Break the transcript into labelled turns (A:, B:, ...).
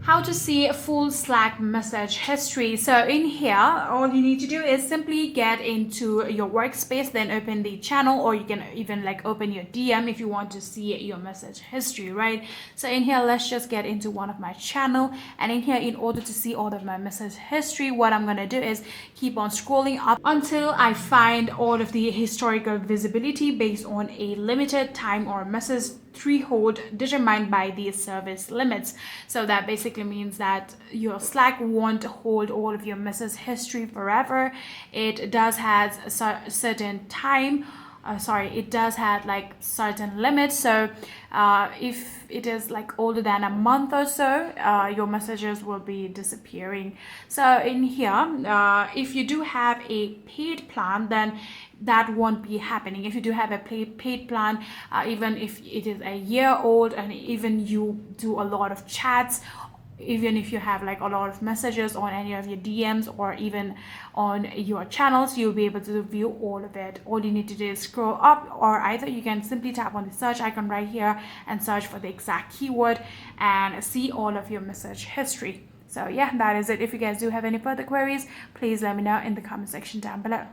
A: How to see a full Slack message history. So in here, all you need to do is simply get into your workspace, then open the channel, or you can even like open your DM if you want to see your message history, right? So in here, let's just get into one of my channel, and in here, in order to see all of my message history, what I'm gonna do is keep on scrolling up until I find all of the historical visibility based on a limited time or message threshold determined by the service limits. So that basically means that your Slack won't hold all of your message history forever. It does have a certain time. It does have like certain limits. So if it is like older than a month or so, your messages will be disappearing. So in here, if you do have a paid plan, then that won't be happening. If you do have a paid plan, even if it is a year old, and even you do a lot of chats, even if you have like a lot of messages on any of your DMs or even on your channels, you'll be able to view all of it. All you need to do is scroll up, or either you can simply tap on the search icon right here and search for the exact keyword and see all of your message history. So yeah, that is it. If you guys do have any further queries, please let me know in the comment section down below.